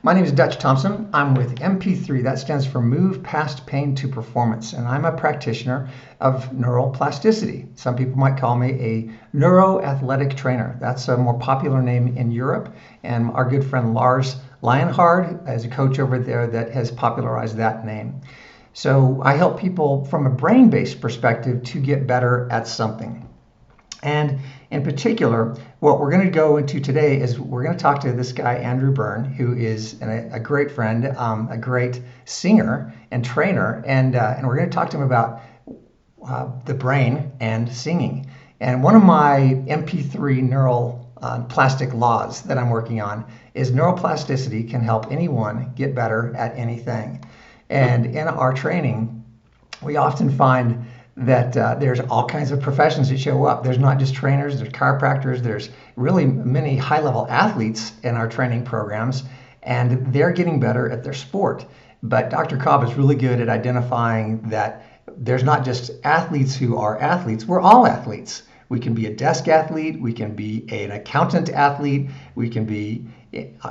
My name is Dutch Thompson. I'm with MP3. That stands for Move Past Pain to Performance, and I'm a practitioner of neuroplasticity. Some people might call me a neuroathletic trainer. That's a more popular name in Europe, and our good friend Lars Lionhard is a coach over there that has popularized that name. So I help people from a brain-based perspective to get better at something. And in particular, what we're going to go into today is we're going to talk to this guy, Andrew Byrne, who is a great friend, a great singer and trainer, and we're going to talk to him about the brain and singing. And one of my MP3 neural plastic laws that I'm working on is neuroplasticity can help anyone get better at anything. And in our training, we often find that there's all kinds of professions that show up. There's not just trainers, there's chiropractors, there's really many high-level athletes in our training programs, and they're getting better at their sport. But Dr. Cobb is really good at identifying that there's not just athletes who are athletes, we're all athletes. We can be a desk athlete, we can be an accountant athlete, we can be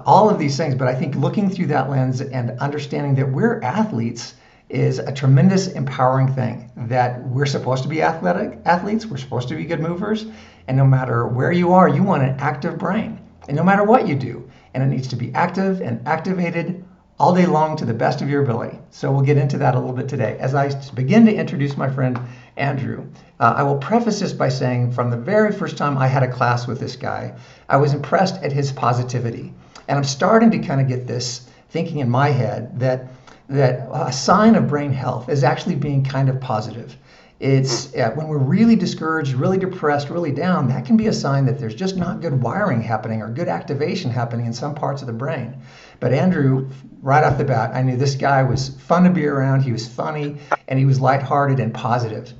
all of these things, but I think looking through that lens and understanding that we're athletes is a tremendous empowering thing, that we're supposed to be athletes, we're supposed to be good movers, and no matter where you are, you want an active brain, and no matter what you do, and it needs to be active and activated all day long to the best of your ability. So we'll get into that a little bit today. As I begin to introduce my friend Andrew, I will preface this by saying from the very first time I had a class with this guy, I was impressed at his positivity. And I'm starting to kind of get this thinking in my head that a sign of brain health is actually being kind of positive. It's when we're really discouraged, really depressed, really down, that can be a sign that there's just not good wiring happening or good activation happening in some parts of the brain. But Andrew, right off the bat, I knew this guy was fun to be around, he was funny, and he was lighthearted and positive.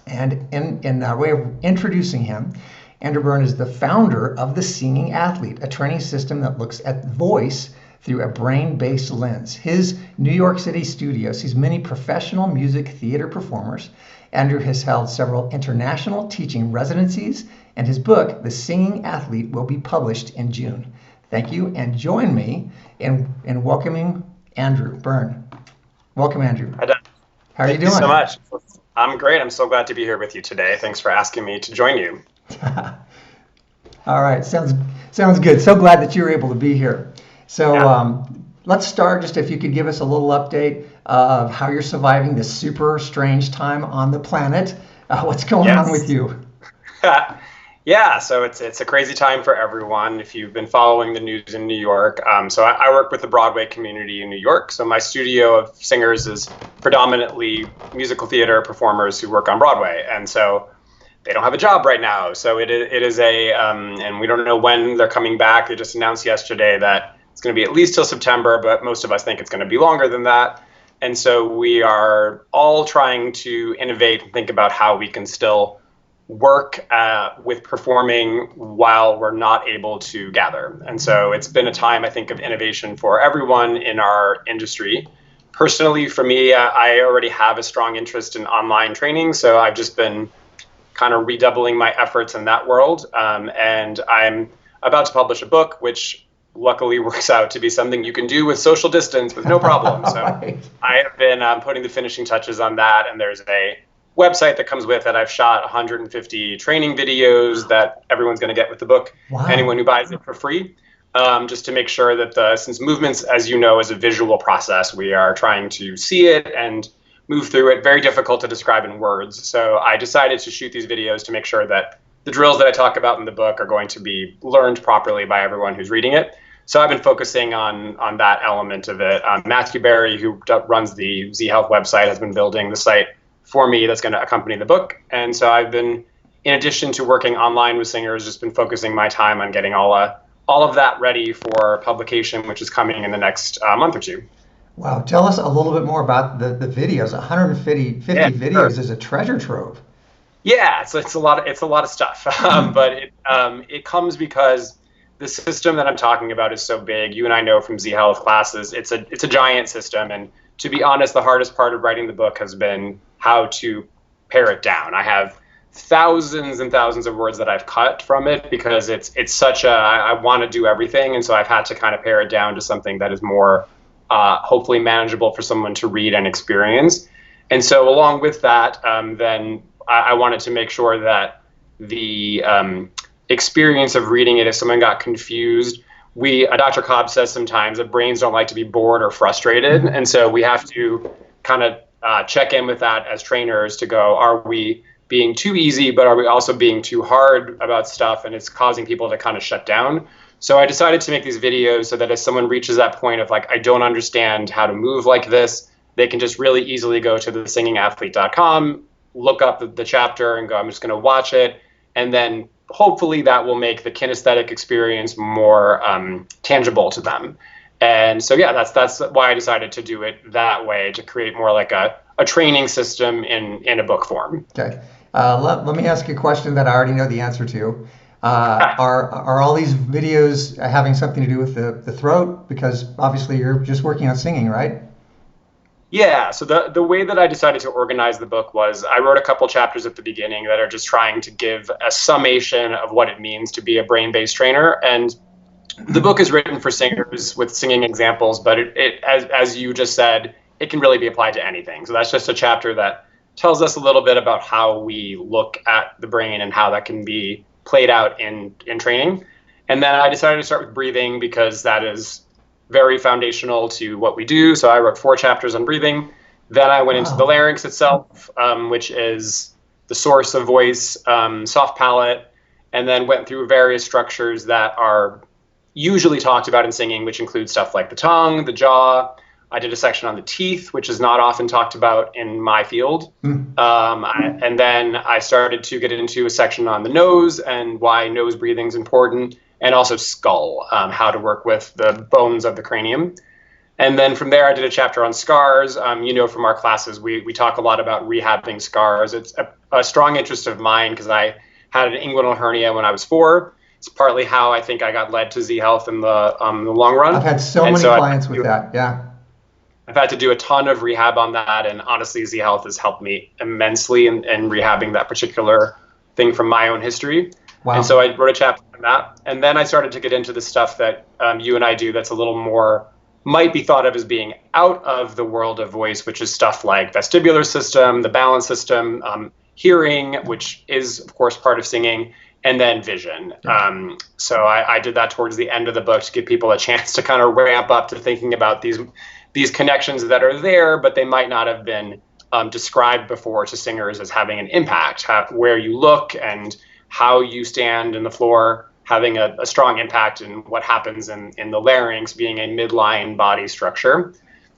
And in a way of introducing him, Andrew Byrne is the founder of the Singing Athlete, a training system that looks at voice through a brain-based lens. His New York City studio sees many professional music theater performers. Andrew has held several international teaching residencies, and his book, The Singing Athlete, will be published in June. Thank you, and join me in welcoming Andrew Byrne. Welcome, Andrew. Hi, Doug. How are you doing? Thank you so much. I'm great. I'm so glad to be here with you today. Thanks for asking me to join you. All right, sounds good. So glad that you were able to be here. So let's start, just if you could give us a little update of how you're surviving this super strange time on the planet. What's going on with you? Yeah, so it's a crazy time for everyone if you've been following the news in New York. So I work with the Broadway community in New York. So my studio of singers is predominantly musical theater performers who work on Broadway. And so they don't have a job right now. So it is and we don't know when they're coming back. They just announced yesterday that it's going to be at least till September, but most of us think it's going to be longer than that. And so we are all trying to innovate and think about how we can still work with performing while we're not able to gather. And so it's been a time, I think, of innovation for everyone in our industry. Personally, for me, I already have a strong interest in online training, so I've just been kind of redoubling my efforts in that world. And I'm about to publish a book, which luckily works out to be something you can do with social distance with no problem. So right. I have been putting the finishing touches on that, and there's a website that comes with it. I've shot 150 training videos that everyone's going to get with the book. Wow. Anyone who buys it for free, just to make sure that since movements, as you know, is a visual process, we are trying to see it and move through it. Very difficult to describe in words. So I decided to shoot these videos to make sure that the drills that I talk about in the book are going to be learned properly by everyone who's reading it. So I've been focusing on that element of it. Matthew Barry, who runs the Z Health website, has been building the site for me that's going to accompany the book. And so I've been, in addition to working online with singers, just been focusing my time on getting all of that ready for publication, which is coming in the next month or two. Wow. Tell us a little bit more about the videos. 150 videos sure. Is a treasure trove. Yeah, so it's a lot of stuff, but it comes because the system that I'm talking about is so big. You and I know from Z Health classes, it's a giant system. And to be honest, the hardest part of writing the book has been how to pare it down. I have thousands and thousands of words that I've cut from it because it's such a, I want to do everything. And so I've had to kind of pare it down to something that is more hopefully manageable for someone to read and experience. And so along with that, then I wanted to make sure that the experience of reading it, if someone got confused, Dr. Cobb says sometimes that brains don't like to be bored or frustrated. And so we have to kind of check in with that as trainers to go, are we being too easy, but are we also being too hard about stuff and it's causing people to kind of shut down? So I decided to make these videos so that if someone reaches that point of like, I don't understand how to move like this, they can just really easily go to thesingingathlete.com, look up the chapter and go, I'm just going to watch it. And then hopefully that will make the kinesthetic experience more tangible to them. And so, yeah, that's why I decided to do it that way, to create more like a training system in a book form. Okay. Let me ask you a question that I already know the answer to. Are all these videos having something to do with the throat? Because obviously you're just working on singing, right? Yeah, so the way that I decided to organize the book was I wrote a couple chapters at the beginning that are just trying to give a summation of what it means to be a brain-based trainer. And the book is written for singers with singing examples, but it as you just said, it can really be applied to anything. So that's just a chapter that tells us a little bit about how we look at the brain and how that can be played out in training. And then I decided to start with breathing because that is very foundational to what we do. So I wrote 4 chapters on breathing. Then I went into the larynx itself, which is the source of voice, soft palate, and then went through various structures that are usually talked about in singing, which include stuff like the tongue, the jaw. I did a section on the teeth, which is not often talked about in my field. And then I started to get into a section on the nose and why nose breathing is important, and also skull, how to work with the bones of the cranium. And then from there, I did a chapter on scars. From our classes, we talk a lot about rehabbing scars. It's a strong interest of mine because I had an inguinal hernia when I was 4. It's partly how I think I got led to Z Health in the long run. I've had so many clients with that, yeah. I've had to do a ton of rehab on that, and honestly, Z Health has helped me immensely in rehabbing that particular thing from my own history. Wow. And so I wrote a chapter on that, and then I started to get into the stuff that you and I do that's a little more, might be thought of as being out of the world of voice, which is stuff like vestibular system, the balance system, hearing, which is, of course, part of singing, and then vision. So I did that towards the end of the book to give people a chance to kind of ramp up to thinking about these connections that are there, but they might not have been described before to singers as having an impact, where you look and how you stand in the floor, having a strong impact in what happens in the larynx being a midline body structure.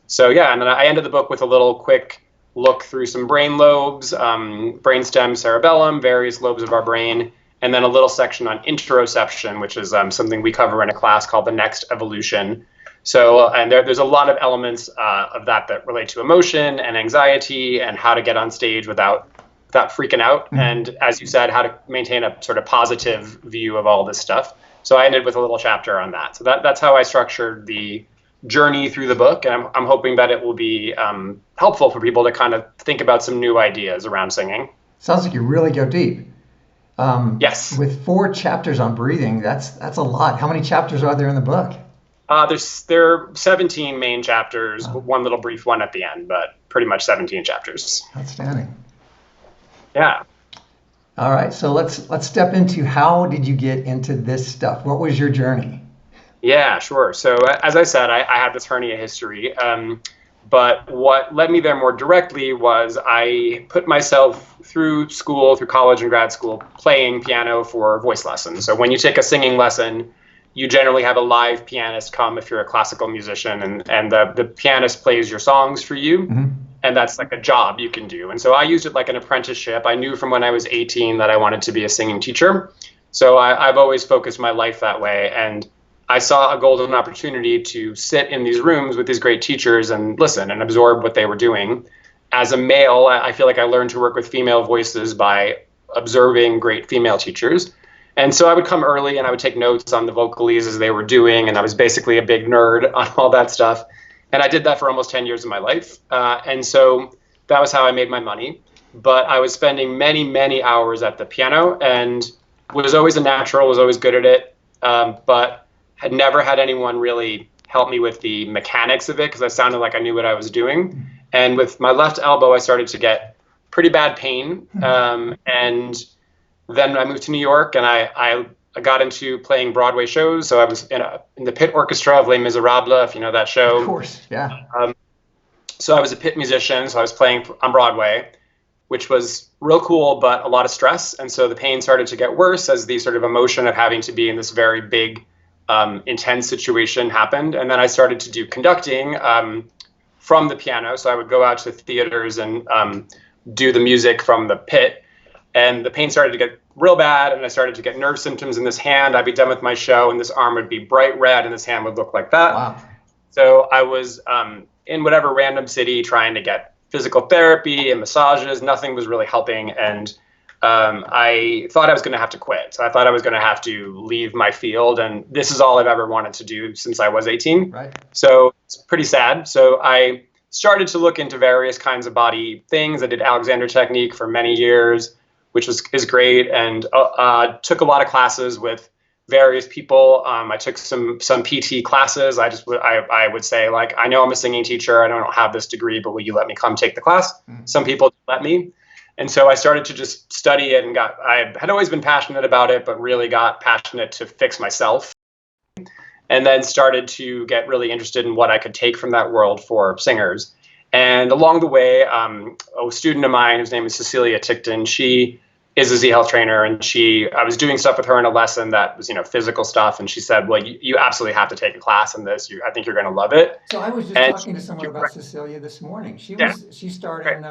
So yeah, and then I ended the book with a little quick look through some brain lobes, brainstem, cerebellum, various lobes of our brain, and then a little section on interoception, which is something we cover in a class called the Next Evolution. So, and there's a lot of elements of that relate to emotion and anxiety and how to get on stage without freaking out. Mm-hmm. And as you said, how to maintain a sort of positive view of all this stuff. So I ended with a little chapter on that. So that's how I structured the journey through the book. And I'm hoping that it will be helpful for people to kind of think about some new ideas around singing. Sounds like you really go deep. Yes. With 4 chapters on breathing, that's a lot. How many there are in the book? There are 17 main chapters, one little brief one at the end, but pretty much 17 chapters. Outstanding. Yeah. All right, so let's step into how did you get into this stuff? What was your journey? Yeah, sure. So as I said, I had this hernia history, but what led me there more directly was I put myself through school, through college and grad school, playing piano for voice lessons. So when you take a singing lesson, you generally have a live pianist come if you're a classical musician, and the pianist plays your songs for you. Mm-hmm. And that's like a job you can do. And so I used it like an apprenticeship. I knew from when I was 18 that I wanted to be a singing teacher. So I've always focused my life that way. And I saw a golden opportunity to sit in these rooms with these great teachers and listen and absorb what they were doing. As a male, I feel like I learned to work with female voices by observing great female teachers. And so I would come early and I would take notes on the vocalises as they were doing. And I was basically a big nerd on all that stuff. And I did that for almost 10 years of my life. And so that was how I made my money. but I was spending many, many hours at the piano and was always a natural, was always good at it, but had never had anyone really help me with the mechanics of it because I sounded like I knew what I was doing. And with my left elbow, I started to get pretty bad pain. And then I moved to New York and I got into playing Broadway shows. So I was in the pit orchestra of Les Miserables, if you know that show. Of course, yeah. So I was a pit musician, so I was playing on Broadway, which was real cool, but a lot of stress. And so the pain started to get worse as the sort of emotion of having to be in this very big, intense situation happened. And then I started to do conducting from the piano. So I would go out to theaters and do the music from the pit. And the pain started to get real bad, and I started to get nerve symptoms in this hand. I'd be done with my show, and this arm would be bright red, and this hand would look like that. Wow. So I was in whatever random city trying to get physical therapy and massages. Nothing was really helping, and I thought I was going to have to quit. So I thought I was going to have to leave my field, and this is all I've ever wanted to do since I was 18. Right. So it's pretty sad. So I started to look into various kinds of body things. I did Alexander Technique for many years, which is great, and took a lot of classes with various people. I took some PT classes. I would say, like, I know I'm a singing teacher. I don't have this degree, but will you let me come take the class? Some people let me. And so I started to just study it, and I had always been passionate about it, but really got passionate to fix myself. And then started to get really interested in what I could take from that world for singers. And along the way, a student of mine, whose name is Cecilia Tickton, she is a Z Health trainer, and I was doing stuff with her in a lesson that was, physical stuff. And she said, well, you absolutely have to take a class in this. I think you're going to love it. So I was just talking to someone about Cecilia this morning. She's starting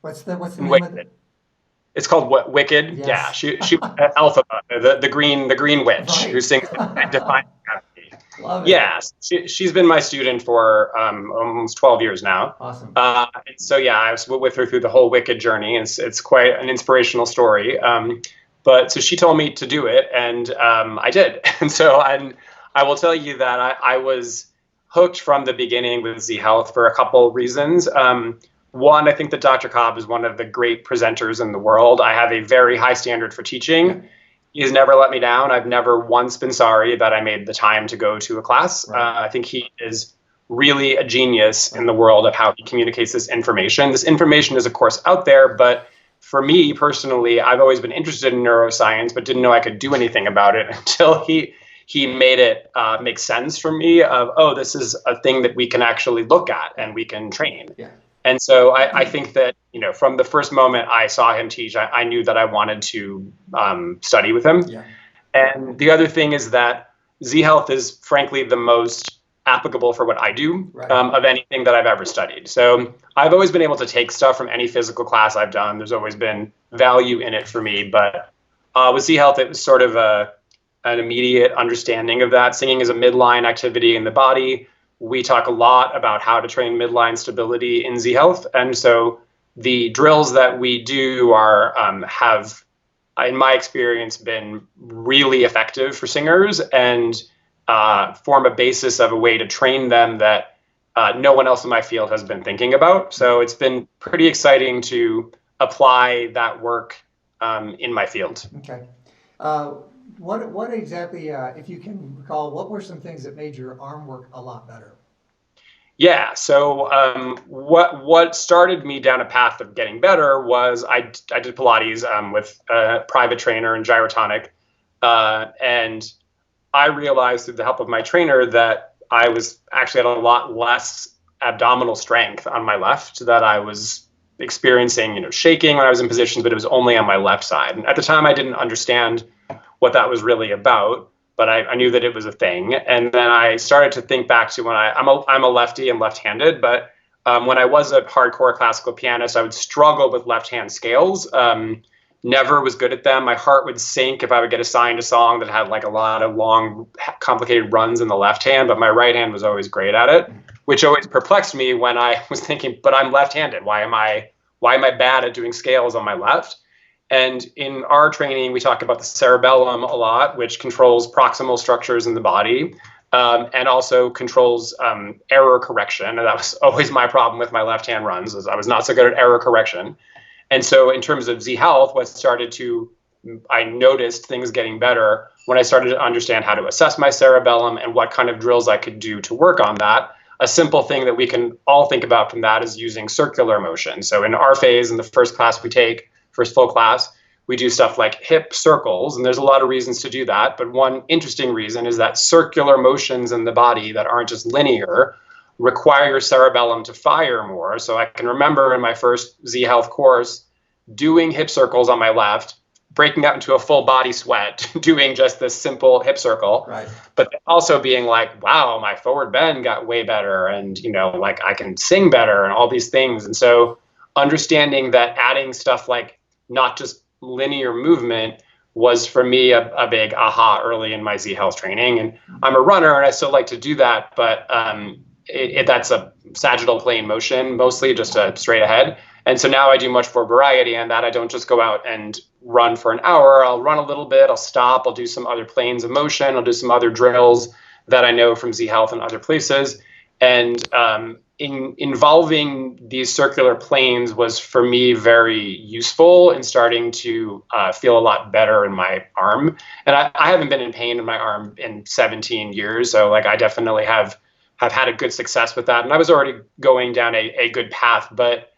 what's the name of it? It's called Wicked. Yes. Yeah, she Alphaba, the green witch, right, who sings Define Gravity. Love it. Yeah, she's been my student for almost 12 years now. Awesome. So yeah, I was with her through the whole Wicked journey, and it's quite an inspirational story. But so she told me to do it, and I did. And so I will tell you that I was hooked from the beginning with Z Health for a couple of reasons. One, I think that Dr. Cobb is one of the great presenters in the world. I have a very high standard for teaching. Yeah. He has never let me down. I've never once been sorry that I made the time to go to a class. Right. I think he is really a genius in the world of how he communicates this information. This information is, of course, out there, but for me personally, I've always been interested in neuroscience, but didn't know I could do anything about it until he made it make sense for me of, this is a thing that we can actually look at and we can train. Yeah. And so I think that, from the first moment I saw him teach, I knew that I wanted to study with him. Yeah. And the other thing is that Z Health is frankly the most applicable for what I do, right, of anything that I've ever studied. So I've always been able to take stuff from any physical class I've done. There's always been value in it for me. But with Z Health, it was sort of an immediate understanding of that. Singing is a midline activity in the body. We talk a lot about how to train midline stability in Z Health. And so the drills that we do have, in my experience, been really effective for singers and form a basis of a way to train them that no one else in my field has been thinking about. So it's been pretty exciting to apply that work in my field. Okay. What exactly, if you can recall, what were some things that made your arm work a lot better? Yeah, so what started me down a path of getting better was I did Pilates with a private trainer and gyrotonic, and I realized through the help of my trainer that I was actually at a lot less abdominal strength on my left, that I was experiencing, shaking when I was in positions, but it was only on my left side. And at the time, I didn't understand what that was really about, but I knew that it was a thing. And then I started to think back to when I'm a lefty and left-handed, but when I was a hardcore classical pianist, I would struggle with left-hand scales. Never was good at them. My heart would sink if I would get assigned a song that had like a lot of long, complicated runs in the left hand, but my right hand was always great at it, which always perplexed me when I was thinking, but I'm left-handed. Why am I bad at doing scales on my left? And in our training, we talk about the cerebellum a lot, which controls proximal structures in the body. and also controls error correction. And that was always my problem with my left hand runs, is I was not so good at error correction. And so in terms of Z Health, I noticed things getting better when I started to understand how to assess my cerebellum and what kind of drills I could do to work on that. A simple thing that we can all think about from that is using circular motion. So in our phase, in the first class we take, first full class, we do stuff like hip circles, and there's a lot of reasons to do that. But one interesting reason is that circular motions in the body that aren't just linear require your cerebellum to fire more. So I can remember in my first Z Health course doing hip circles on my left, breaking out into a full body sweat, doing just this simple hip circle, right. But also being like, wow, my forward bend got way better. And, like I can sing better and all these things. And so understanding that adding stuff like not just linear movement was for me a big aha early in my Z Health training. And I'm a runner and I still like to do that, but that's a sagittal plane motion, mostly just a straight ahead. And so now I do much more variety in that. I don't just go out and run for an hour. I'll run a little bit, I'll stop, I'll do some other planes of motion, I'll do some other drills that I know from Z Health and other places. And in involving these circular planes was for me very useful in starting to feel a lot better in my arm. And I haven't been in pain in my arm in 17 years. So like I definitely have had a good success with that. And I was already going down a good path, but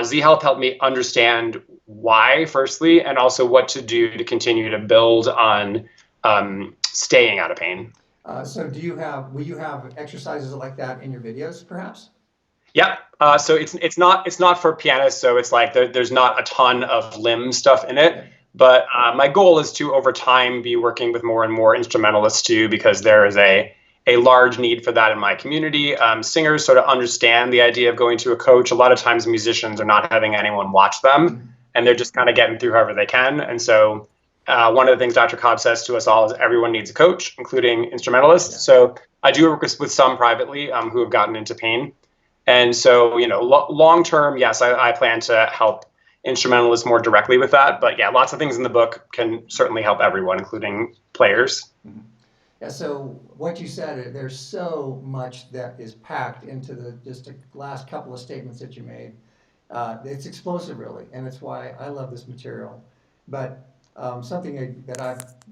Z Health helped me understand why, firstly, and also what to do to continue to build on staying out of pain. So will you have exercises like that in your videos, perhaps? Yeah. So it's not for pianists. So it's like there's not a ton of limb stuff in it. Okay. But my goal is to, over time, be working with more and more instrumentalists too, because there is a large need for that in my community. Singers sort of understand the idea of going to a coach. A lot of times musicians are not having anyone watch them, and they're just kind of getting through however they can. And so one of the things Dr. Cobb says to us all is everyone needs a coach, including instrumentalists. Yeah. So I do work with some privately who have gotten into pain. And so, long term, yes, I plan to help instrumentalists more directly with that. But yeah, lots of things in the book can certainly help everyone, including players. Mm-hmm. Yeah, so what you said, there's so much that is packed into just the last couple of statements that you made. It's explosive, really, and it's why I love this material. But something that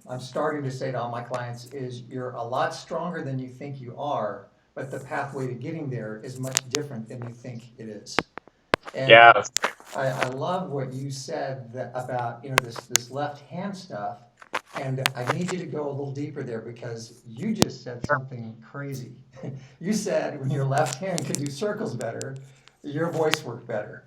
I'm starting to say to all my clients is you're a lot stronger than you think you are, but the pathway to getting there is much different than you think it is. And yeah. I love what you said about this left hand stuff. And I need you to go a little deeper there because you just said something crazy. You said when your left hand could do circles better, your voice worked better.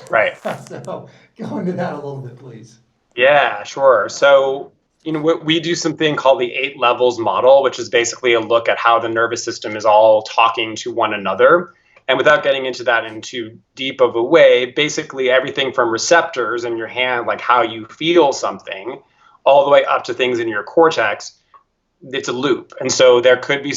Right. So go into that a little bit, please. Yeah, sure. So, we do something called the 8 levels model, which is basically a look at how the nervous system is all talking to one another. And without getting into that in too deep of a way, basically everything from receptors in your hand, like how you feel something, all the way up to things in your cortex, it's a loop. And so there could be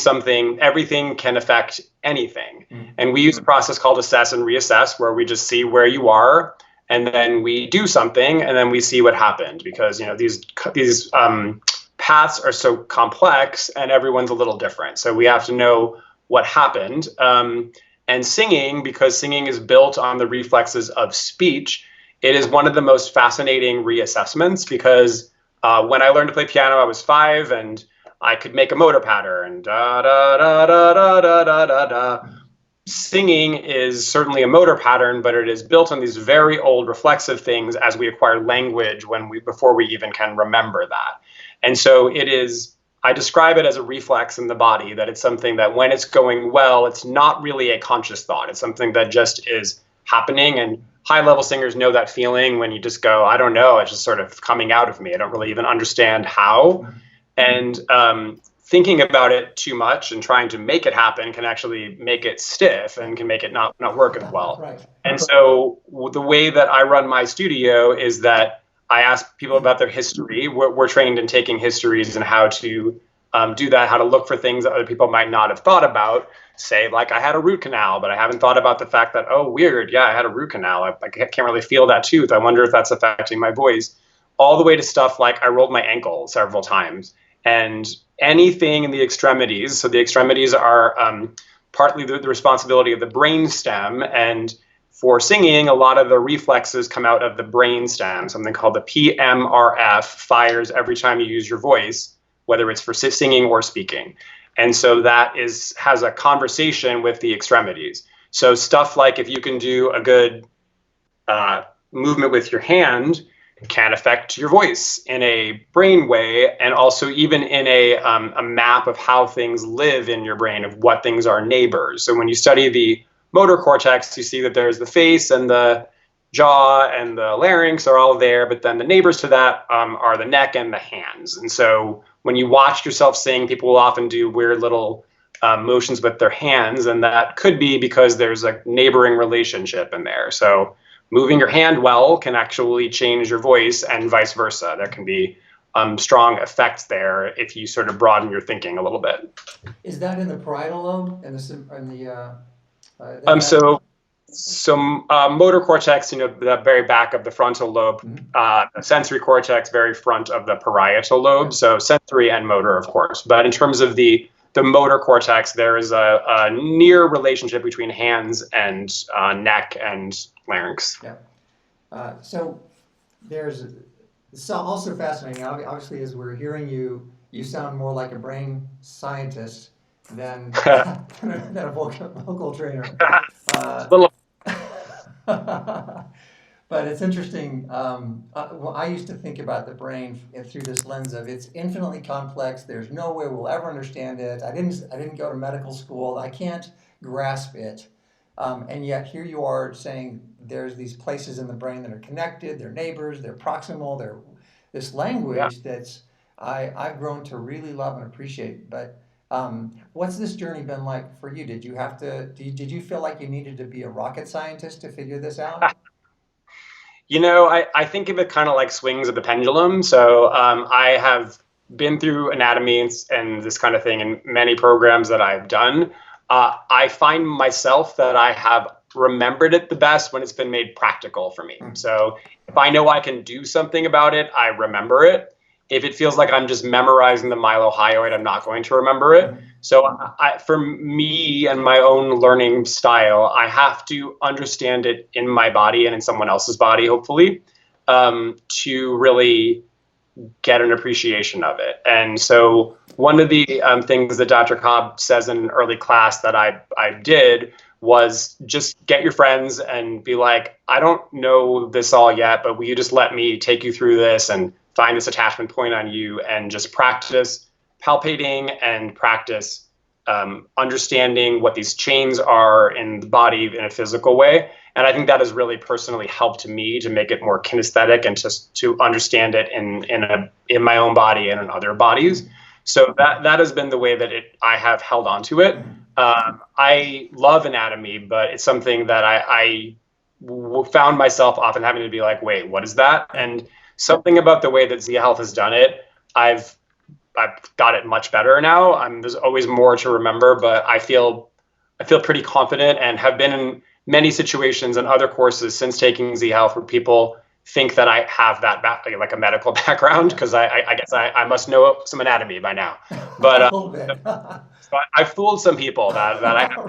everything can affect anything. Mm-hmm. And we use a process called assess and reassess, where we just see where you are, and then we do something, and then we see what happened. Because, these paths are so complex, and everyone's a little different. So we have to know what happened. And singing, because singing is built on the reflexes of speech, it is one of the most fascinating reassessments because when I learned to play piano, I was 5 and I could make a motor pattern. Da, da, da, da, da, da, da, da, da. Singing is certainly a motor pattern, but it is built on these very old reflexive things as we acquire language before we even can remember that. And so I describe it as a reflex in the body, that it's something that when it's going well, it's not really a conscious thought. It's something that just is happening. And high-level singers know that feeling when you just go, I don't know, it's just sort of coming out of me. I don't really even understand how. And thinking about it too much and trying to make it happen can actually make it stiff and can make it not work as well. Right. And so the way that I run my studio is that I ask people about their history. We're trained in taking histories and how to do that, how to look for things that other people might not have thought about. Say, like, I had a root canal, but I haven't thought about the fact that, oh, weird, yeah, I had a root canal. I can't really feel that tooth. I wonder if that's affecting my voice. All the way to stuff like I rolled my ankle several times. And anything in the extremities. So the extremities are partly the responsibility of the brain stem, and for singing, a lot of the reflexes come out of the brain stem. Something called the PMRF fires every time you use your voice, whether it's for singing or speaking. And so that has a conversation with the extremities. So stuff like if you can do a good movement with your hand can affect your voice in a brain way, and also even in a map of how things live in your brain, of what things are neighbors. So when you study the motor cortex, you see that there's the face and the jaw and the larynx are all there, but then the neighbors to that are the neck and the hands. And so when you watch yourself sing, people will often do weird little motions with their hands, and that could be because there's a neighboring relationship in there. So moving your hand well can actually change your voice, and vice versa. There can be strong effects there if you sort of broaden your thinking a little bit. Is that in the parietal lobe and motor cortex, the very back of the frontal lobe, sensory cortex, very front of the parietal lobe. So sensory and motor, of course. But in terms of the motor cortex, there is a near relationship between hands and neck and larynx. Yeah. So it's also fascinating. Obviously, as we're hearing you sound more like a brain scientist than a vocal trainer. But it's interesting. Well, I used to think about the brain through this lens of it's infinitely complex. There's no way we'll ever understand it. I didn't go to medical school. I can't grasp it. And yet here you are saying there's these places in the brain that are connected. They're neighbors. They're proximal. They're this language that's I've grown to really love and appreciate. But what's this journey been like for you? Did you feel like you needed to be a rocket scientist to figure this out? I think of it kind of like swings of the pendulum. So I have been through anatomy and this kind of thing in many programs that I've done. I find myself that I have remembered it the best when it's been made practical for me. So if I know I can do something about it, I remember it. If it feels like I'm just memorizing the mylohyoid, I'm not going to remember it. So for me and my own learning style, I have to understand it in my body and in someone else's body, hopefully, to really get an appreciation of it. And so one of the things that Dr. Cobb says in an early class that I did was just get your friends and be like, I don't know this all yet, but will you just let me take you through this and find this attachment point on you, and just practice palpating and practice understanding what these chains are in the body in a physical way. And I think that has really personally helped me to make it more kinesthetic and to understand it in my own body and in other bodies. So that has been the way that I have held on to it. I love anatomy, but it's something that I found myself often having to be like, wait, what is that? And something about the way that Z Health has done it, I've got it much better now. There's always more to remember, but I feel pretty confident, and have been in many situations and other courses since taking Z Health where people think that I have that like a medical background, because I guess I must know some anatomy by now. But a little bit. so I fooled some people that I have.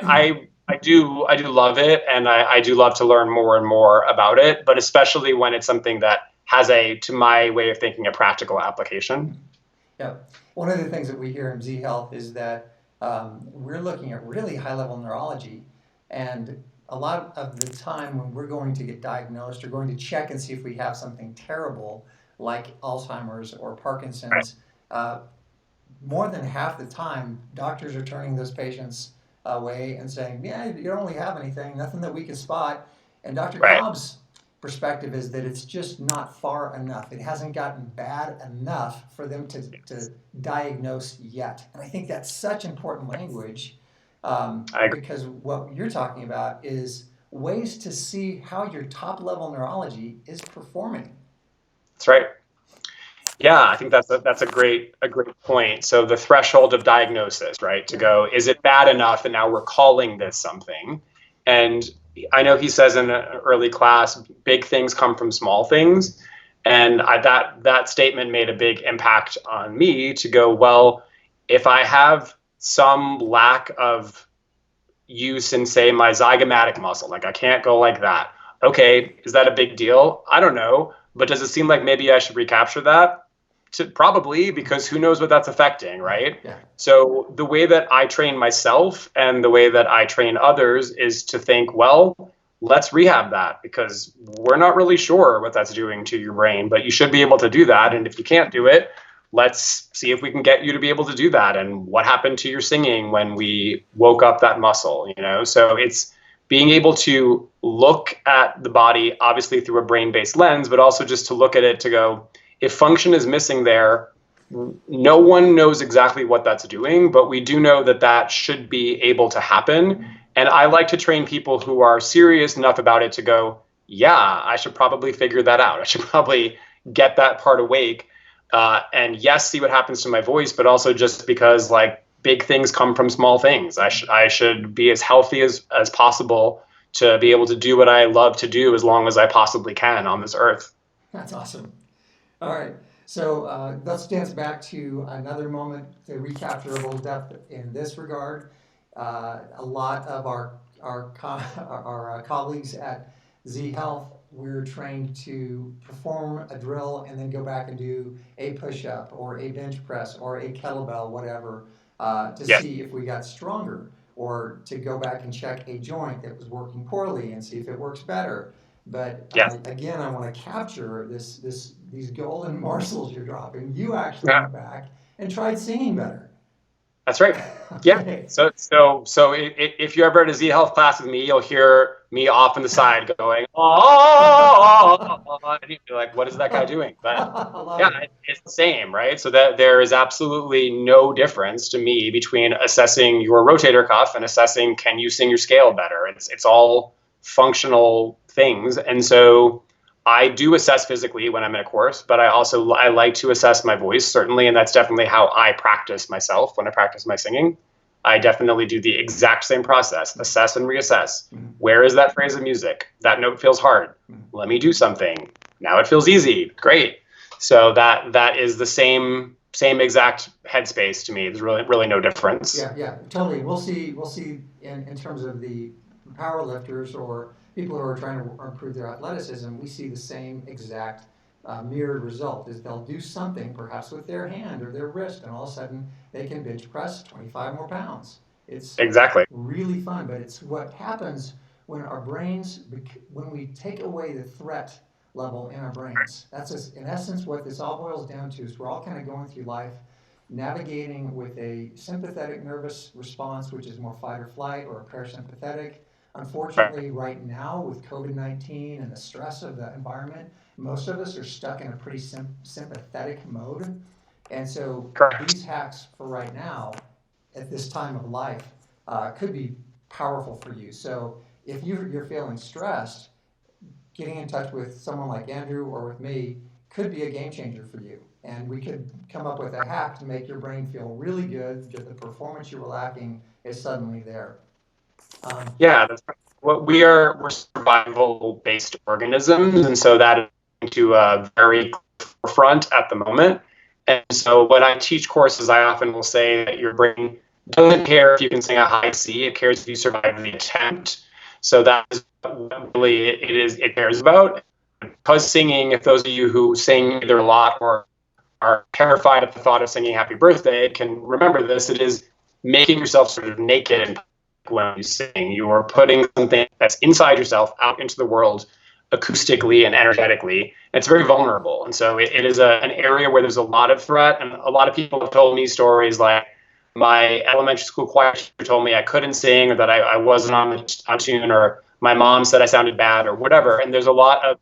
Right. I do love it, and I do love to learn more and more about it, but especially when it's something that has to my way of thinking, a practical application. Yeah. One of the things that we hear in Z Health is that we're looking at really high-level neurology, and a lot of the time when we're going to get diagnosed or going to check and see if we have something terrible like Alzheimer's or Parkinson's, more than half the time doctors are turning those patients away and saying, yeah, you don't really have anything, nothing that we can spot. And Dr. Cobb's perspective is that it's just not far enough. It hasn't gotten bad enough for them to diagnose yet. And I think that's such important language, because what you're talking about is ways to see how your top level neurology is performing. That's right. Yeah, I think that's a great point. So the threshold of diagnosis, right? To go, is it bad enough that now we're calling this something? And I know he says in an early class, big things come from small things. And that statement made a big impact on me to go, well, if I have some lack of use in, say, my zygomatic muscle, like I can't go like that. Okay, is that a big deal? I don't know. But does it seem like maybe I should recapture that? Probably, because who knows what that's affecting, right? Yeah. So the way that I train myself and the way that I train others is to think, well, let's rehab that, because we're not really sure what that's doing to your brain, but you should be able to do that. And if you can't do it, let's see if we can get you to be able to do that. And what happened to your singing when we woke up that muscle, you know? So it's being able to look at the body, obviously through a brain-based lens, but also just to look at it to go, if function is missing there, no one knows exactly what that's doing, but we do know that that should be able to happen. And I like to train people who are serious enough about it to go, yeah, I should probably figure that out. I should probably get that part awake. And yes, see what happens to my voice, but also just because like big things come from small things. I should be as healthy as possible to be able to do what I love to do as long as I possibly can on this earth. That's awesome. All right. So let's dance back to another moment to recapture a little depth in this regard. A lot of our colleagues at Z Health, we're trained to perform a drill and then go back and do a push-up or a bench press or a kettlebell, whatever, to Yes. see if we got stronger, or to go back and check a joint that was working poorly and see if it works better. But Yes. again, I want to capture these golden morsels you're dropping. You actually Yeah. went back and tried singing better. That's right. Yeah. Okay. So if you're ever at a Z Health class with me, you'll hear me off on the side going, oh, and you'd be like, what is that guy doing? But yeah, it's the same, right? So that there is absolutely no difference to me between assessing your rotator cuff and assessing, can you sing your scale better? It's all functional things. And so I do assess physically when I'm in a course, but I like to assess my voice, certainly, and that's definitely how I practice myself when I practice my singing. I definitely do the exact same process, assess and reassess. Where is that phrase of music? That note feels hard. Let me do something. Now it feels easy. Great. So that is the same exact headspace to me. There's really no difference. Yeah, totally. We'll see in terms of the power lifters or people who are trying to improve their athleticism, we see the same exact mirrored result. Is they'll do something perhaps with their hand or their wrist, and all of a sudden they can bench press 25 more pounds. It's exactly really fun, but it's what happens when our brains, when we take away the threat level in our brains. That's just, in essence what this all boils down to. Is we're all kind of going through life navigating with a sympathetic nervous response, which is more fight or flight, or a parasympathetic. Unfortunately, right now with COVID-19 and the stress of the environment, most of us are stuck in a pretty sympathetic mode. And so these hacks for right now, at this time of life, could be powerful for you. So if you're feeling stressed, getting in touch with someone like Andrew or with me could be a game changer for you. And we could come up with a hack to make your brain feel really good, that the performance you were lacking is suddenly there. Yeah, that's what we're survival-based organisms, and so that is to a very forefront at the moment. And so when I teach courses, I often will say that your brain doesn't care if you can sing a high C; it cares if you survive the attempt. So that is what really it cares about. Because singing, if those of you who sing either a lot or are terrified at the thought of singing Happy Birthday can remember this, it is making yourself sort of naked and when you sing. You are putting something that's inside yourself out into the world acoustically and energetically. And it's very vulnerable. And so it is an area where there's a lot of threat. And a lot of people have told me stories like my elementary school choir teacher told me I couldn't sing, or that I wasn't on tune, or my mom said I sounded bad, or whatever. And there's a lot of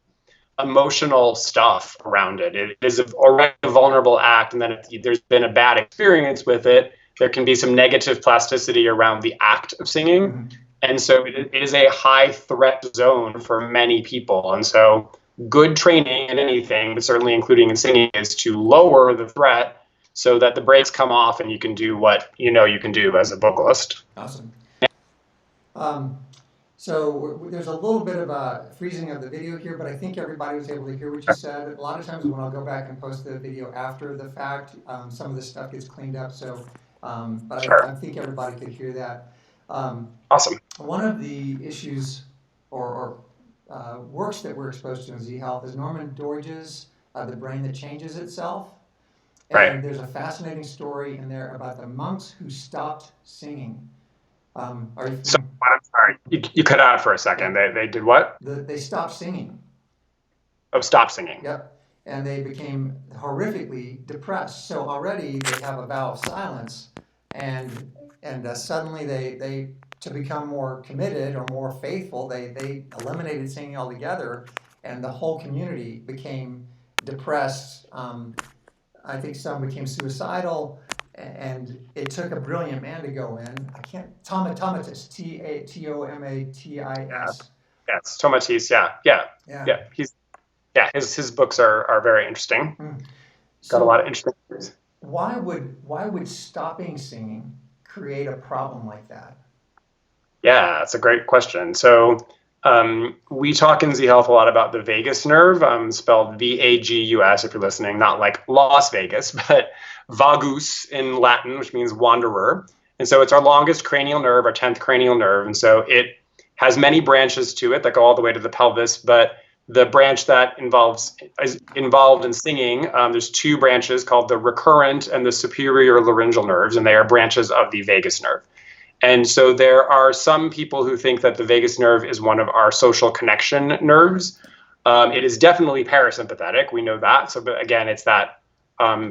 emotional stuff around it. It is already a vulnerable act, and then there's been a bad experience with it. There can be some negative plasticity around the act of singing. Mm-hmm. And so it is a high threat zone for many people. And so good training in anything, but certainly including in singing, is to lower the threat so that the brakes come off and you can do what you know you can do as a vocalist. Awesome. So there's a little bit of a freezing of the video here, but I think everybody was able to hear what you said. A lot of times when I'll go back and post the video after the fact, some of this stuff gets cleaned up. So, but Sure. I think everybody could hear that. Um, Awesome. One of the issues or works that we're exposed to in Z Health is Norman Doidge's The Brain That Changes Itself. Right. And there's a fascinating story in there about the monks who stopped singing. Are you? So I'm sorry, you cut out for a second. They did what? They stopped singing. Oh, stop singing. Yep. And they became horrifically depressed. So already they have a vow of silence, and suddenly they to become more committed or more faithful, they eliminated singing altogether, and the whole community became depressed. I think some became suicidal, and it took a brilliant man to go in. I can't. Tomatis, Yeah. Tomatis. Yes. Tomatis. Yeah. Yeah. His books are very interesting. Got a lot of interesting things. Why would stopping singing create a problem like that? Yeah, that's a great question. So we talk in Z Health a lot about the vagus nerve, spelled Vagus if you're listening, not like Las Vegas, but vagus in Latin, which means wanderer. And so it's our longest cranial nerve, our 10th cranial nerve. And so it has many branches to it that go all the way to the pelvis. But the branch that is involved in singing, there's two branches called the recurrent and the superior laryngeal nerves, and they are branches of the vagus nerve. And so there are some people who think that the vagus nerve is one of our social connection nerves. It is definitely parasympathetic. We know that. So but again, it's that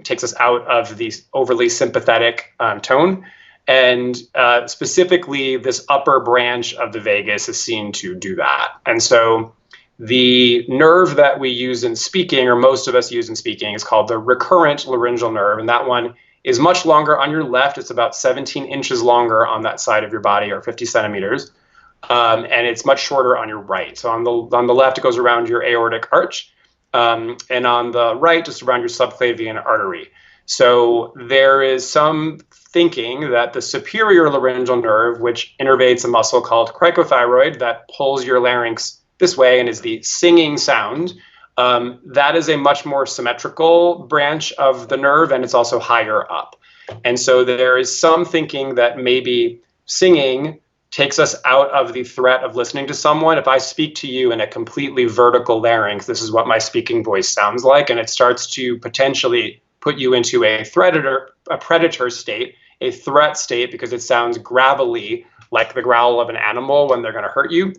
takes us out of the overly sympathetic tone. And specifically, this upper branch of the vagus is seen to do that. And so the nerve that we use in speaking, or most of us use in speaking, is called the recurrent laryngeal nerve. And that one is much longer on your left. It's about 17 inches longer on that side of your body, or 50 centimeters. And it's much shorter on your right. So on the left, it goes around your aortic arch. And on the right, just around your subclavian artery. So there is some thinking that the superior laryngeal nerve, which innervates a muscle called cricothyroid that pulls your larynx this way and is the singing sound, that is a much more symmetrical branch of the nerve, and it's also higher up. And so there is some thinking that maybe singing takes us out of the threat of listening to someone. If I speak to you in a completely vertical larynx, this is what my speaking voice sounds like, and it starts to potentially put you into a predator state, a threat state, because it sounds gravelly, like the growl of an animal when they're going to hurt you.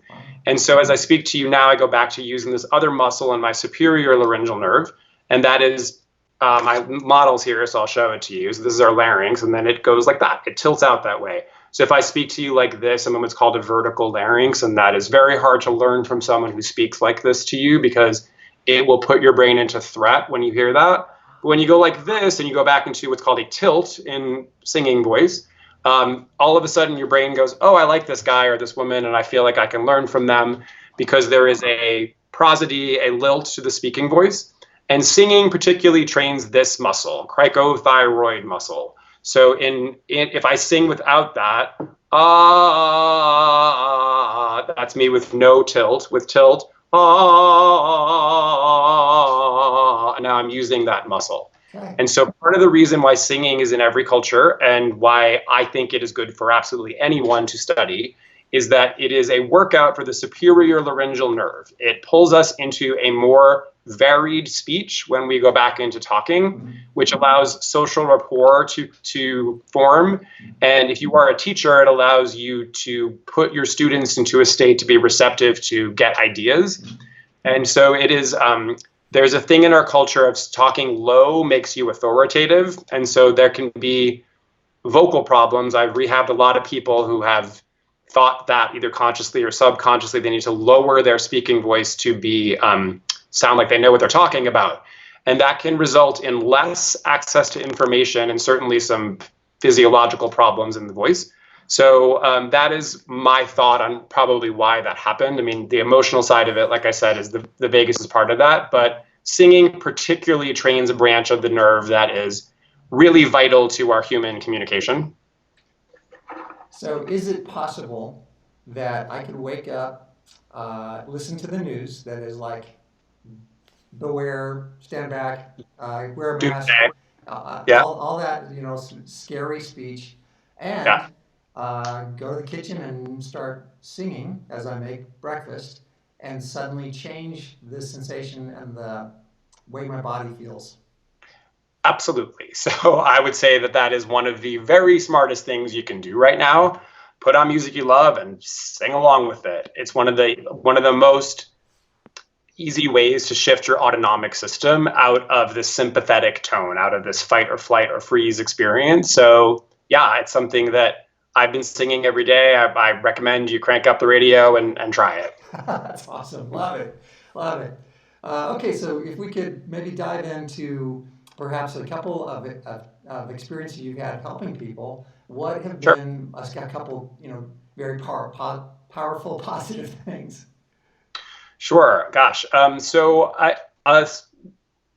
And so as I speak to you now, I go back to using this other muscle in my superior laryngeal nerve, and that is my models here, so I'll show it to you. So this is our larynx, and then it goes like that. It tilts out that way. So if I speak to you like this, I'm in what's called a vertical larynx, and that is very hard to learn from someone who speaks like this to you, because it will put your brain into threat when you hear that. But when you go like this and you go back into what's called a tilt in singing voice, all of a sudden your brain goes, oh, I like this guy or this woman, and I feel like I can learn from them, because there is a prosody, a lilt to the speaking voice. And singing particularly trains this muscle, cricothyroid muscle. So if I sing without that, that's me with no tilt. With tilt, and now I'm using that muscle. Okay. And so part of the reason why singing is in every culture, and why I think it is good for absolutely anyone to study, is that it is a workout for the superior laryngeal nerve. It pulls us into a more varied speech when we go back into talking, which allows social rapport to form. And if you are a teacher, it allows you to put your students into a state to be receptive to get ideas. And so it is, there's a thing in our culture of talking low makes you authoritative. And so there can be vocal problems. I've rehabbed a lot of people who have thought that either consciously or subconsciously they need to lower their speaking voice to be sound like they know what they're talking about. And that can result in less access to information and certainly some physiological problems in the voice. So that is my thought on probably why that happened. I mean, the emotional side of it, like I said, is the vagus is part of that. But singing particularly trains a branch of the nerve that is really vital to our human communication. So is it possible that I could wake up, listen to the news that is like, beware, stand back, wear a mask, Doomsday. Yeah, all that, scary speech, yeah. and go to the kitchen and start singing as I make breakfast, and suddenly change the sensation and the way my body feels. Absolutely. So I would say that that is one of the very smartest things you can do right now. Put on music you love and sing along with it. It's one of the most easy ways to shift your autonomic system out of this sympathetic tone, out of this fight or flight or freeze experience. So yeah, it's something that I've been singing every day. I recommend you crank up the radio and try it. That's awesome. Love it. Love it. Okay, so if we could maybe dive into perhaps a couple of experiences you've had helping people, what have Sure. been a couple, very powerful, positive things? Sure. Gosh. Uh,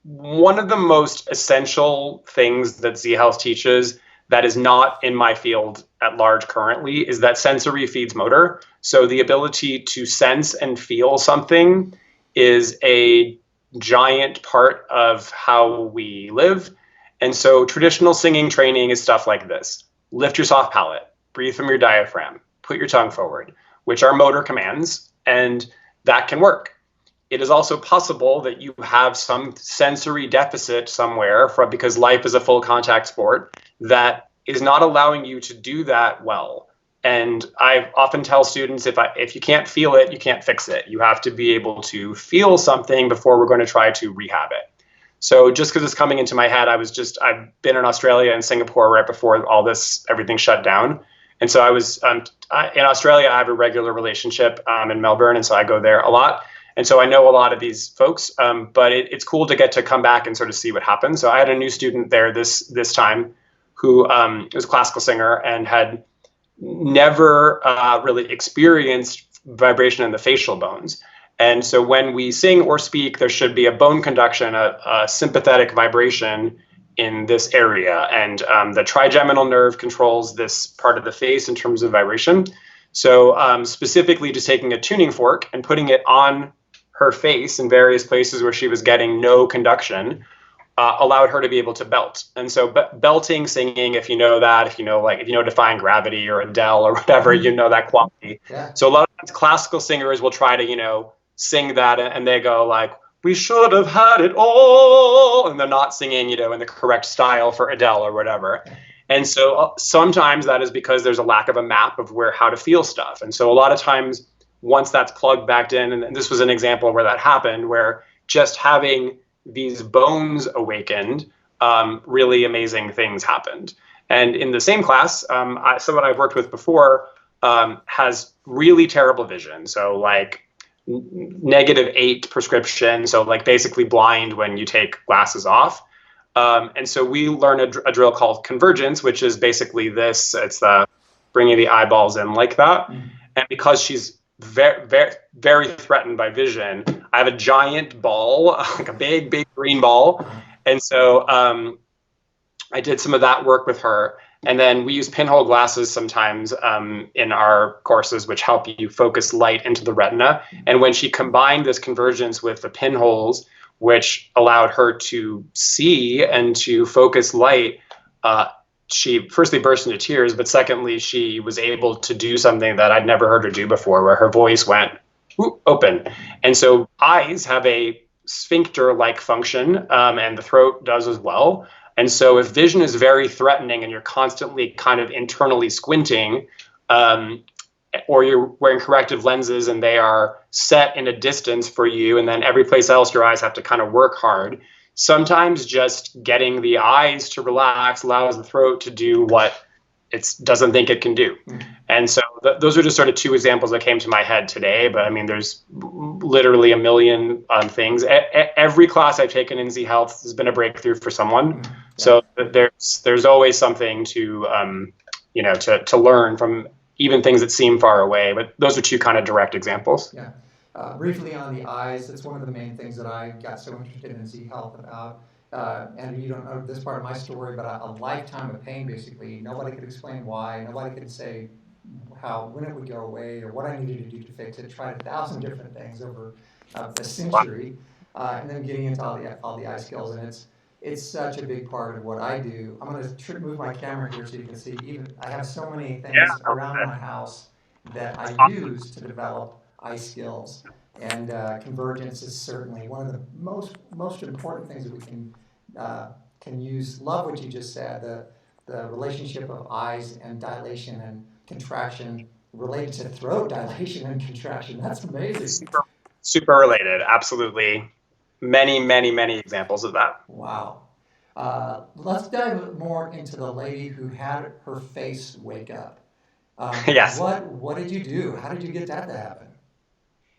one of the most essential things that Z Health teaches that is not in my field at large currently is that sensory feeds motor. So the ability to sense and feel something is a giant part of how we live. And so traditional singing training is stuff like this: lift your soft palate, breathe from your diaphragm, put your tongue forward, which are motor commands. And that can work. It is also possible that you have some sensory deficit somewhere because life is a full contact sport that is not allowing you to do that well. And I often tell students, if you can't feel it, you can't fix it. You have to be able to feel something before we're going to try to rehab it. So just because it's coming into my head, I've been in Australia and Singapore right before all this, everything shut down. And so in Australia, I have a regular relationship in Melbourne. And so I go there a lot. And so I know a lot of these folks, but it's cool to get to come back and sort of see what happens. So I had a new student there this time who was a classical singer and had never really experienced vibration in the facial bones. And so when we sing or speak, there should be a bone conduction, a sympathetic vibration in this area. And the trigeminal nerve controls this part of the face in terms of vibration. So specifically just taking a tuning fork and putting it on her face in various places where she was getting no conduction allowed her to be able to belt. And so belting, singing, if you know that, if you know Defying Gravity or Adele or whatever, you know that quality. Yeah. So a lot of times classical singers will try to, sing that and they go like, we should have had it all. And they're not singing, in the correct style for Adele or whatever. And so sometimes that is because there's a lack of a map of how to feel stuff. And so a lot of times once that's plugged back in, and this was an example where that happened, where just having these bones awakened, really amazing things happened. And in the same class, someone I've worked with before has really terrible vision. So like -8 prescription. So like basically blind when you take glasses off. And so we learn a drill called convergence, which is basically this. It's the bringing the eyeballs in like that. And because she's very, very, very threatened by vision, I have a giant ball, like a big, big green ball. And so I did some of that work with her. And then we use pinhole glasses sometimes in our courses, which help you focus light into the retina. And when she combined this convergence with the pinholes, which allowed her to see and to focus light, she firstly burst into tears, but secondly, she was able to do something that I'd never heard her do before, where her voice went open. And so eyes have a sphincter-like function, and the throat does as well. And so if vision is very threatening and you're constantly kind of internally squinting, or you're wearing corrective lenses and they are set in a distance for you, and then every place else your eyes have to kind of work hard, sometimes just getting the eyes to relax allows the throat to do what it doesn't think it can do. And so those are just sort of two examples that came to my head today. But I mean, there's literally a million things. Every class I've taken in Z Health has been a breakthrough for someone. So there's always something to learn from, even things that seem far away. But those are two kind of direct examples. Yeah. Briefly on the eyes, it's one of the main things that I got so interested in Z Health about. And you don't know this part of my story, but a lifetime of pain, basically. Nobody could explain why. Nobody could say when it would go away or what I needed to do to fix it. Tried 1,000 different things over a Wow. century, and then getting into all the eye skills, and it's such a big part of what I do. I'm going to move my camera here so you can see. Even I have so many Yeah, things no, around my house that I that's awesome. use to develop eye skills, and convergence is certainly one of the most important things that we can use. Love what you just said. The relationship of eyes and dilation and contraction related to throat dilation and contraction. That's amazing. Super, super related. Absolutely. Many, many, many examples of that. Wow. Let's dive more into the lady who had her face wake up. Yes. What did you do? How did you get that to happen?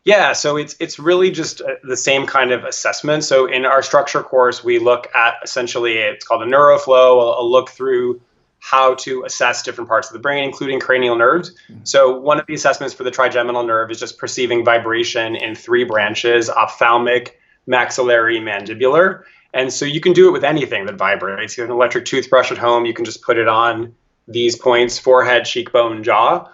Yeah, so it's really just the same kind of assessment. So in our structure course, we look at essentially it's called a neuroflow, a look through how to assess different parts of the brain, including cranial nerves. So one of the assessments for the trigeminal nerve is just perceiving vibration in three branches: ophthalmic, maxillary, mandibular. And so you can do it with anything that vibrates. You have an electric toothbrush at home, you can just put it on these points: forehead, cheekbone, jaw.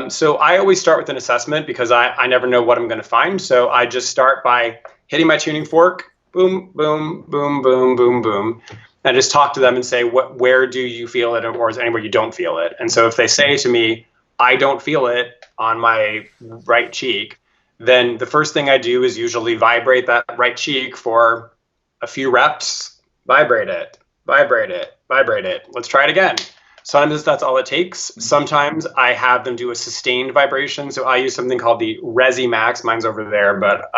So I always start with an assessment because I never know what I'm going to find. So I just start by hitting my tuning fork, boom, boom, boom, boom, boom, boom. And I just talk to them and say, where do you feel it, or is anywhere you don't feel it? And so if they say to me, I don't feel it on my right cheek, then the first thing I do is usually vibrate that right cheek for a few reps, vibrate it, vibrate it, vibrate it. Let's try it again. Sometimes that's all it takes. Sometimes I have them do a sustained vibration. So I use something called the Resi Max. Mine's over there, but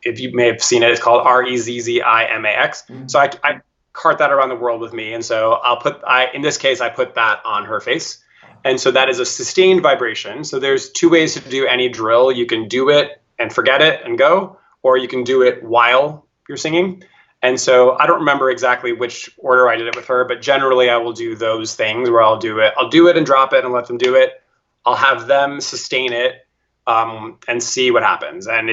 if you may have seen it, it's called REZZIMAX. So I cart that around the world with me. And so in this case, I put that on her face. And so that is a sustained vibration. So there's two ways to do any drill. You can do it and forget it and go, or you can do it while you're singing. And so I don't remember exactly which order I did it with her, but generally I will do those things where I'll do it and drop it and let them do it. I'll have them sustain it and see what happens. And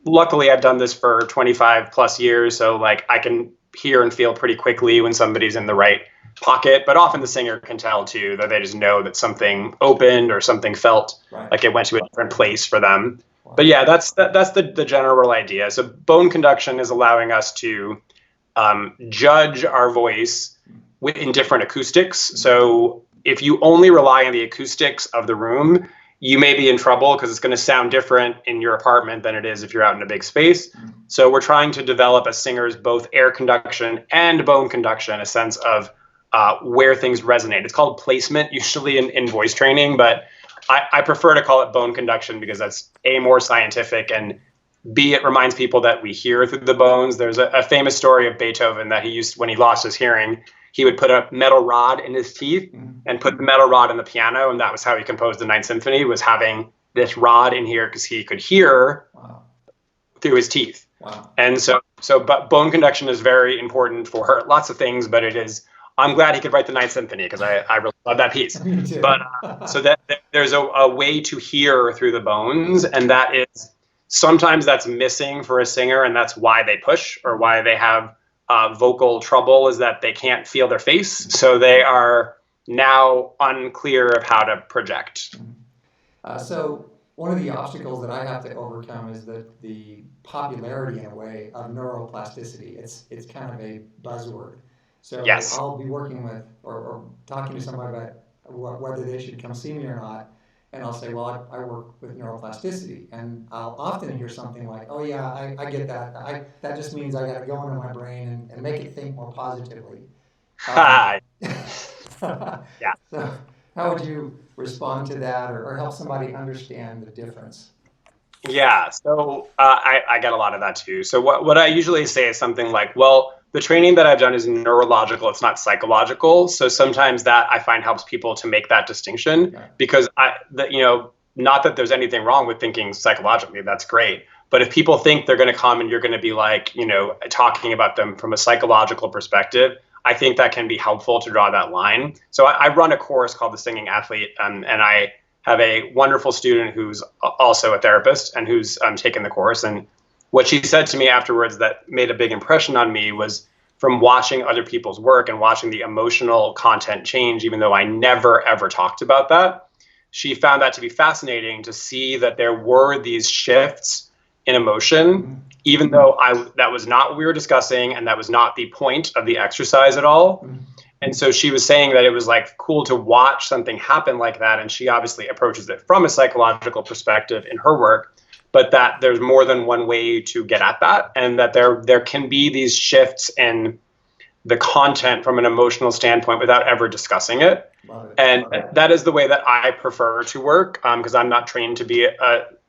luckily I've done this for 25 plus years, so like I can hear and feel pretty quickly when somebody's in the right pocket. But often the singer can tell too, that they just know that something opened or something felt like it went to a different place for them. But yeah, that's the general idea. So bone conduction is allowing us to judge our voice in different acoustics. So if you only rely on the acoustics of the room, you may be in trouble because it's going to sound different in your apartment than it is if you're out in a big space. So we're trying to develop as singers both air conduction and bone conduction, a sense of where things resonate. It's called placement usually in voice training, but I prefer to call it bone conduction because that's A, more scientific, and B, it reminds people that we hear through the bones. There's a famous story of Beethoven that he used when he lost his hearing. He would put a metal rod in his teeth and put the metal rod in the piano, and that was how he composed the Ninth Symphony, was having this rod in here because he could hear through his teeth. And but bone conduction is very important for lots of things, but I'm glad he could write the Ninth Symphony because I really love that piece. But so that there's a way to hear through the bones, and that is sometimes that's missing for a singer, and that's why they push or why they have vocal trouble, is that they can't feel their face, so they are now unclear of how to project. So one of the obstacles that I have to overcome is the popularity in a way of neuroplasticity. It's kind of a buzzword. So Yes. I'll be working with or talking to somebody about whether they should come see me or not. And I'll say, well, I work with neuroplasticity. And I'll often hear something like, oh, yeah, I get that. That just means I got to go into my brain and make it think more positively. Yeah. So how would you respond to that or help somebody understand the difference? Yeah, so I get a lot of that too. So what I usually say is something like, well, the training that I've done is neurological, it's not psychological. So sometimes that I find helps people to make that distinction, because not that there's anything wrong with thinking psychologically, that's great. But if people think they're going to come and you're going to be like, talking about them from a psychological perspective, I think that can be helpful to draw that line. So I run a course called the Singing Athlete, and I have a wonderful student who's also a therapist and who's taken the course. And what she said to me afterwards that made a big impression on me was, from watching other people's work and watching the emotional content change, even though I never, ever talked about that. She found that to be fascinating to see that there were these shifts in emotion, even though that was not what we were discussing, and that was not the point of the exercise at all. And so she was saying that it was like cool to watch something happen like that. And she obviously approaches it from a psychological perspective in her work, but that there's more than one way to get at that. And that there can be these shifts in the content from an emotional standpoint without ever discussing it. And that is the way that I prefer to work, because I'm not trained to be in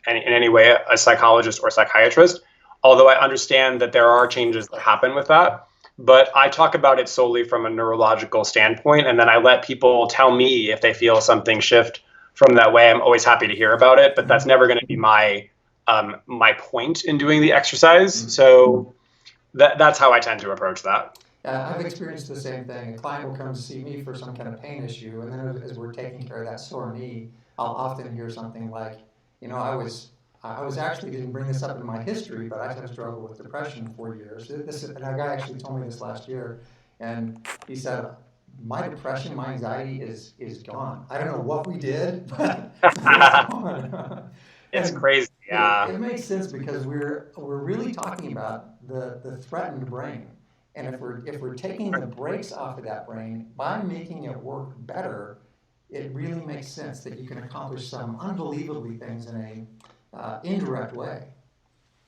any way a psychologist or psychiatrist, although I understand that there are changes that happen with that. But I talk about it solely from a neurological standpoint, and then I let people tell me if they feel something shift from that way. I'm always happy to hear about it, but that's never going to be my point in doing the exercise. So that's how I tend to approach that. I've experienced the same thing. A client will come to see me for some kind of pain issue, and then as we're taking care of that sore knee, I'll often hear something like, I was actually didn't bring this up in my history, but I've struggled with depression for 4 years. And a guy actually told me this last year, and he said, my depression, my anxiety is gone. I don't know what we did, but it's gone. It's crazy, yeah. It makes sense because we're really talking about the threatened brain. And if we're taking the brakes off of that brain by making it work better, it really makes sense that you can accomplish some unbelievably things in a indirect way.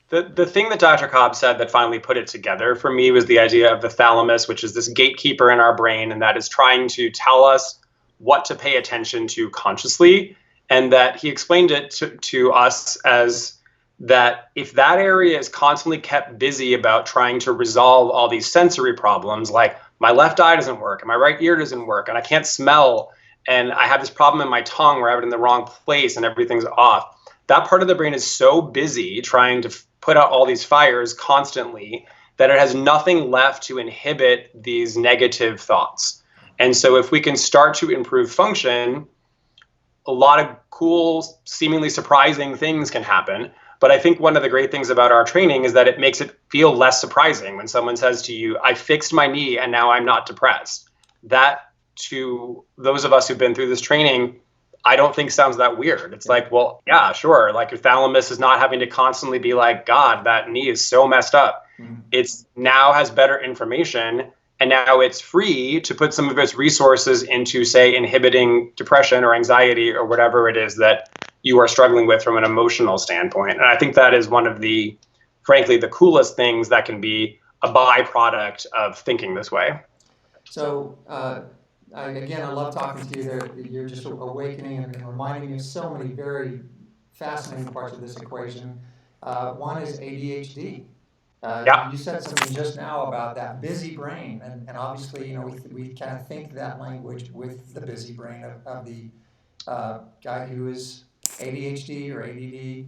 The thing that Dr. Cobb said that finally put it together for me was the idea of the thalamus, which is this gatekeeper in our brain, and that is trying to tell us what to pay attention to consciously. And that he explained it to us as that if that area is constantly kept busy about trying to resolve all these sensory problems, like my left eye doesn't work and my right ear doesn't work and I can't smell and I have this problem in my tongue where I have it in the wrong place and everything's off, that part of the brain is so busy trying to put out all these fires constantly that it has nothing left to inhibit these negative thoughts. And so if we can start to improve function, a lot of cool, seemingly surprising things can happen. But I think one of the great things about our training is that it makes it feel less surprising when someone says to you, I fixed my knee and now I'm not depressed. That, to those of us who've been through this training, I don't think sounds that weird. It's like, well, yeah, sure. Like your thalamus is not having to constantly be like, God, that knee is so messed up. It's now has better information. And now it's free to put some of its resources into, say, inhibiting depression or anxiety or whatever it is that you are struggling with from an emotional standpoint. And I think that is one of the, frankly, the coolest things that can be a byproduct of thinking this way. So, I love talking to you. You're just awakening and reminding me of so many very fascinating parts of this equation. One is ADHD. You said something just now about that busy brain, and obviously, we kind of think that language with the busy brain of the guy who is ADHD or ADD.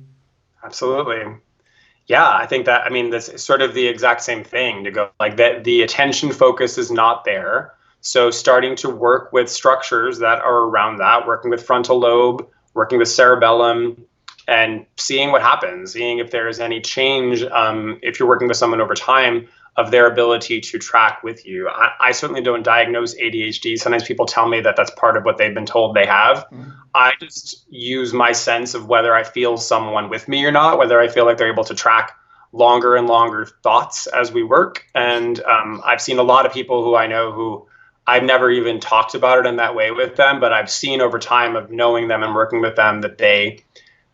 Absolutely. Yeah, I think that, that's sort of the exact same thing to go like that. The attention focus is not there. So starting to work with structures that are around that, working with frontal lobe, working with cerebellum, and seeing what happens, seeing if there is any change, if you're working with someone over time, of their ability to track with you. I certainly don't diagnose ADHD. Sometimes people tell me that that's part of what they've been told they have. I just use my sense of whether I feel someone with me or not, whether I feel like they're able to track longer and longer thoughts as we work. And I've seen a lot of people who I know who I've never even talked about it in that way with them, but I've seen over time of knowing them and working with them that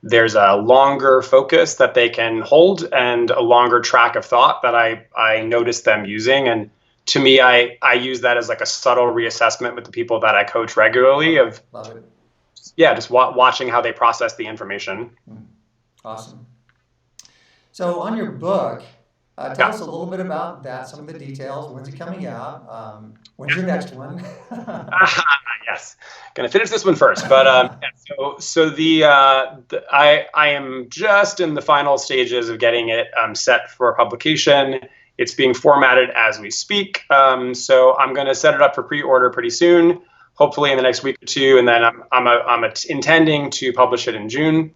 there's a longer focus that they can hold and a longer track of thought that I notice them using. And to me, I use that as like a subtle reassessment with the people that I coach regularly of, just watching how they process the information. Awesome. So on your book, tell us a little bit about that, some of the details. When's it coming out? When's your next one? Yes, going to finish this one first. But I am just in the final stages of getting it set for publication. It's being formatted as we speak. So I'm going to set it up for pre-order pretty soon, hopefully in the next week or two, and then I'm intending to publish it in June.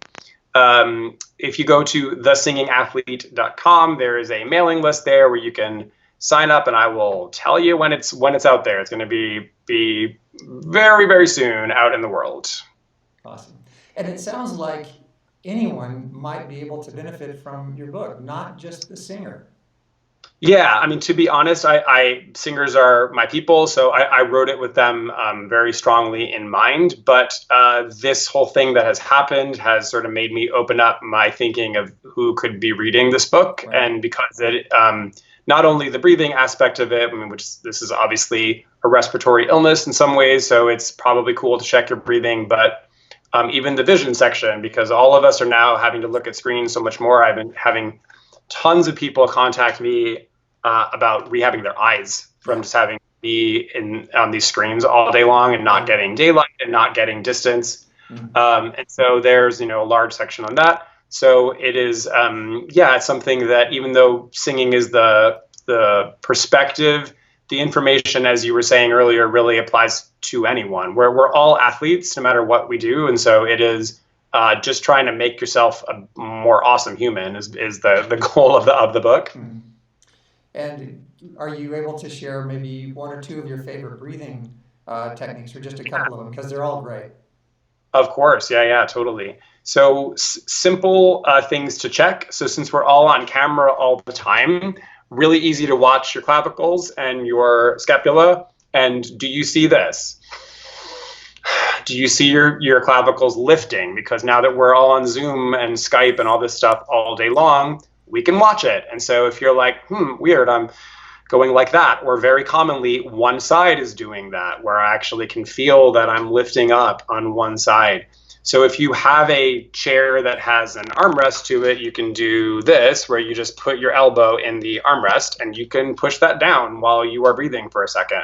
If you go to thesingingathlete.com, there is a mailing list there where you can sign up and I will tell you when it's out there. It's going to be very, very soon out in the world. Awesome. And it sounds like anyone might be able to benefit from your book, not just the singer. Yeah, I mean, to be honest, singers are my people, so I wrote it with them very strongly in mind. But this whole thing that has happened has sort of made me open up my thinking of who could be reading this book, Right. and because it not only the breathing aspect of it, I mean, which this is obviously a respiratory illness in some ways, so it's probably cool to check your breathing, but even the vision section, because all of us are now having to look at screens so much more. I've been having tons of people contact me about rehabbing their eyes from just having to be on these screens all day long and not getting daylight and not getting distance. And so there's, a large section on that. So it is, it's something that even though singing is the perspective, the information, as you were saying earlier, really applies to anyone. We're all athletes, no matter what we do. And so it is just trying to make yourself a more awesome human is the goal of the book. Mm-hmm. And are you able to share maybe one or two of your favorite breathing techniques, or just a couple of them, because they're all great? Of course. Yeah, totally. So simple things to check. So since we're all on camera all the time, really easy to watch your clavicles and your scapula. And do you see this? Do you see your clavicles lifting? Because now that we're all on Zoom and Skype and all this stuff all day long, we can watch it. And so if you're like, weird, I'm going like that, or very commonly one side is doing that, where I actually can feel that I'm lifting up on one side. So if you have a chair that has an armrest to it, you can do this, where you just put your elbow in the armrest and you can push that down while you are breathing for a second.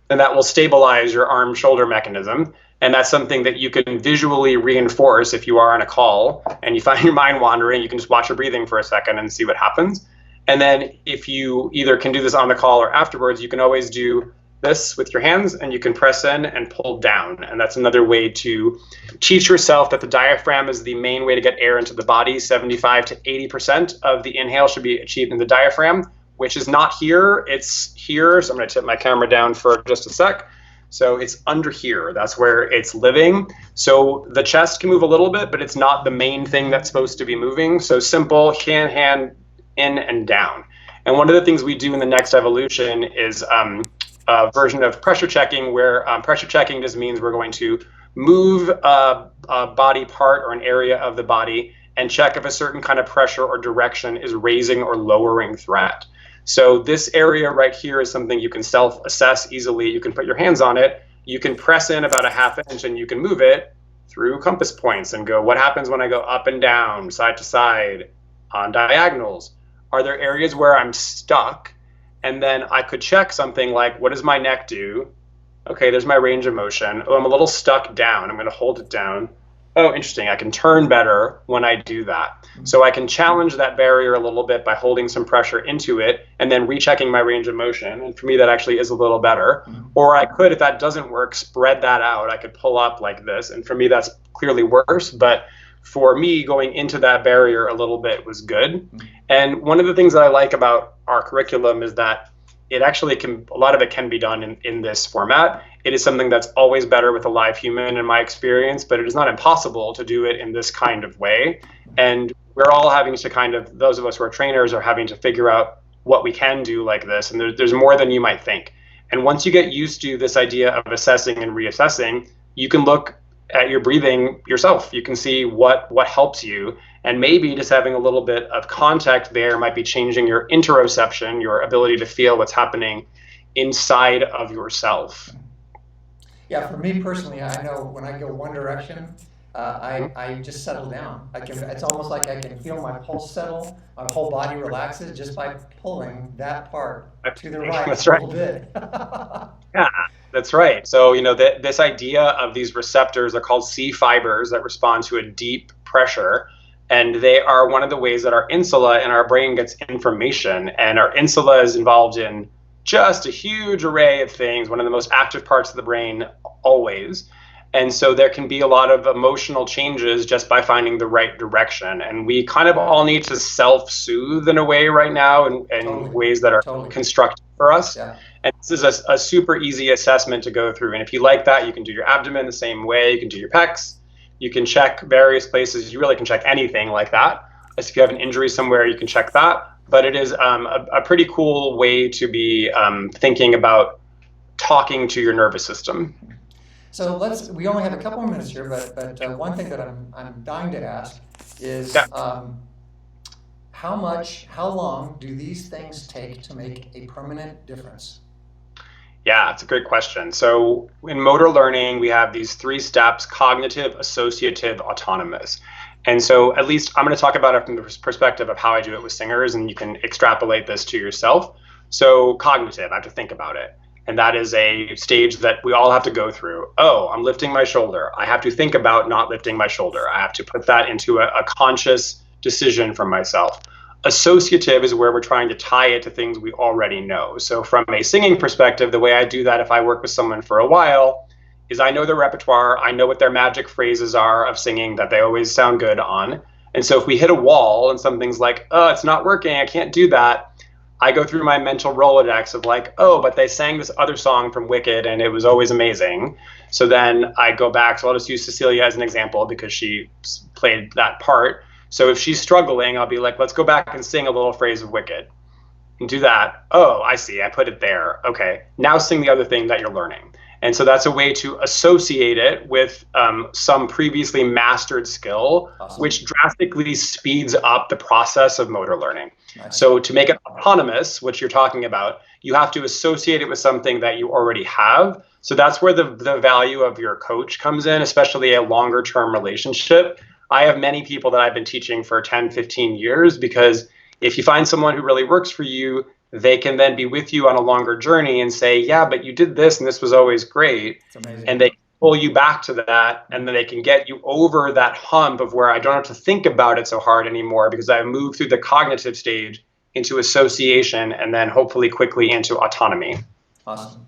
And that will stabilize your arm-shoulder mechanism. And that's something that you can visually reinforce if you are on a call and you find your mind wandering. You can just watch your breathing for a second and see what happens. And then if you either can do this on the call or afterwards, you can always do this with your hands and you can press in and pull down. And that's another way to teach yourself that the diaphragm is the main way to get air into the body. 75 to 80% of the inhale should be achieved in the diaphragm, which is not here, it's here. So I'm going to tip my camera down for just a sec. So it's under here, that's where it's living. So the chest can move a little bit, but it's not the main thing that's supposed to be moving. So simple, hand in and down. And one of the things we do in the next evolution is a version of pressure checking, where pressure checking just means we're going to move a body part or an area of the body and check if a certain kind of pressure or direction is raising or lowering threat. So this area right here is something you can self-assess easily. You can put your hands on it. You can press in about a ½ inch and you can move it through compass points and go, what happens when I go up and down, side to side, on diagonals? Are there areas where I'm stuck? And then I could check something like, what does my neck do? Okay, there's my range of motion. Oh, I'm a little stuck down. I'm going to hold it down. Oh, interesting. I can turn better when I do that. So I can challenge that barrier a little bit by holding some pressure into it and then rechecking my range of motion. And for me, that actually is a little better. Or I could, if that doesn't work, spread that out. I could pull up like this. And for me, that's clearly worse. But for me, going into that barrier a little bit was good. And one of the things that I like about our curriculum is that it actually a lot of it can be done in this format. It is something that's always better with a live human in my experience, but it is not impossible to do it in this kind of way. And we're all having to those of us who are trainers are having to figure out what we can do like this. And there's more than you might think. And once you get used to this idea of assessing and reassessing, you can look at your breathing yourself. You can see what helps you. And maybe just having a little bit of contact there might be changing your interoception, your ability to feel what's happening inside of yourself. Yeah, for me personally, I know when I go one direction, I just settle down. It's almost like I can feel my pulse settle, my whole body relaxes just by pulling that part to the right a little bit. Yeah, that's right. So, this idea of these receptors are called C fibers that respond to a deep pressure. And they are one of the ways that our insula in our brain gets information. And our insula is involved in just a huge array of things, one of the most active parts of the brain always. And so there can be a lot of emotional changes just by finding the right direction. And we kind of all need to self-soothe in a way right now, in ways that are constructive for us. Yeah. And this is a super easy assessment to go through. And if you like that, you can do your abdomen the same way. You can do your pecs. You can check various places. You really can check anything like that. As if you have an injury somewhere, you can check that. But it is a pretty cool way to be thinking about talking to your nervous system. So we only have a couple of minutes here, but one thing that I'm dying to ask is how long do these things take to make a permanent difference? Yeah, it's a great question. So in motor learning, we have these 3 steps: cognitive, associative, autonomous. And so at least I'm going to talk about it from the perspective of how I do it with singers, and you can extrapolate this to yourself. So cognitive, I have to think about it. And that is a stage that we all have to go through. Oh, I'm lifting my shoulder. I have to think about not lifting my shoulder. I have to put that into a conscious decision for myself. Associative is where we're trying to tie it to things we already know. So from a singing perspective, the way I do that if I work with someone for a while is I know their repertoire. I know what their magic phrases are of singing that they always sound good on. And so if we hit a wall and something's like, oh, it's not working, I can't do that, I go through my mental Rolodex of like, oh, but they sang this other song from Wicked and it was always amazing. So then I go back. So I'll just use Cecilia as an example because she played that part. So if she's struggling, I'll be like, let's go back and sing a little phrase of Wicked and do that. Oh, I see. I put it there. Okay. Now sing the other thing that you're learning. And so that's a way to associate it with some previously mastered skill, awesome, which drastically speeds up the process of motor learning. Nice. So to make it autonomous, which you're talking about, you have to associate it with something that you already have. So that's where the value of your coach comes in, especially a longer term relationship. I have many people that I've been teaching for 10, 15 years, because if you find someone who really works for you, they can then be with you on a longer journey and say, yeah, but you did this and this was always great. And they pull you back to that, and then they can get you over that hump of where I don't have to think about it so hard anymore because I moved through the cognitive stage into association and then hopefully quickly into autonomy. Awesome.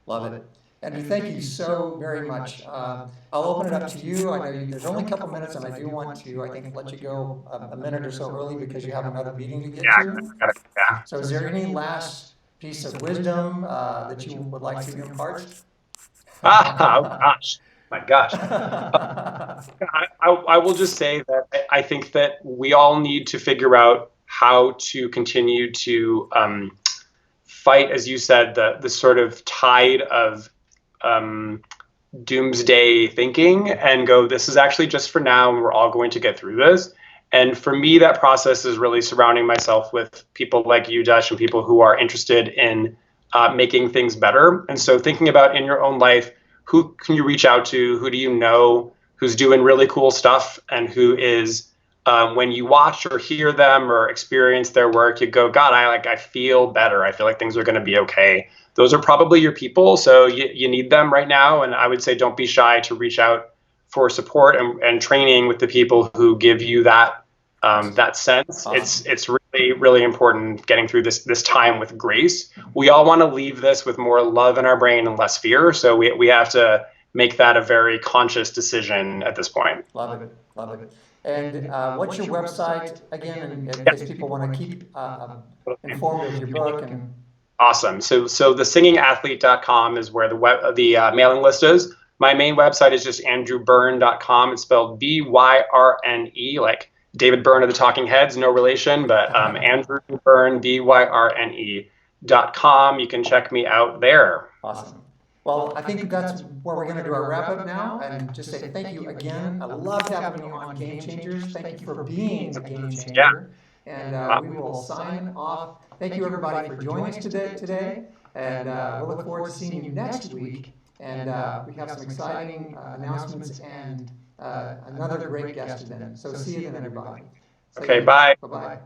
Love it. Andrew, thank you so very much. I'll open it up to you. I know there's only a couple minutes, and I do want to, I think, let you go a minute or so early because you have another meeting to get to. Yeah. So is there any last piece of wisdom that you would like to impart? Oh, gosh. My gosh. I will just say that I think that we all need to figure out how to continue to fight, as you said, the sort of tide of doomsday thinking and go, this is actually just for now, and we're all going to get through this. And for me, that process is really surrounding myself with people like you, Dash, and people who are interested in making things better. And so thinking about in your own life, who can you reach out to? Who do you know who's doing really cool stuff, and who is, when you watch or hear them or experience their work, you go, God, I feel better. I feel like things are going to be okay. Those are probably your people. So you need them right now. And I would say don't be shy to reach out for support and training with the people who give you that sense. Awesome. It's really, really important getting through this time with grace. We all want to leave this with more love in our brain and less fear. So we have to make that a very conscious decision at this point. Love it. Love it. And what's your website again, in case people want to keep informed of your book? And awesome. So thesingingathlete.com is where the mailing list is. My main website is just andrewbyrne.com. It's spelled Byrne, like David Byrne of the Talking Heads, no relation, but Andrew Byrne, Byrne.com. You can check me out there. Awesome. Well, I think that's where we're going to do our wrap up now, and just say thank you again. I loved having you on Game Changers. Thank you for being a game changer. Yeah. And we will sign off. Thank you, everybody, for joining us today. And we'll look forward to seeing you next week. And we have some exciting announcements and another great guest then. So see you then, everybody. Okay, bye. Bye-bye.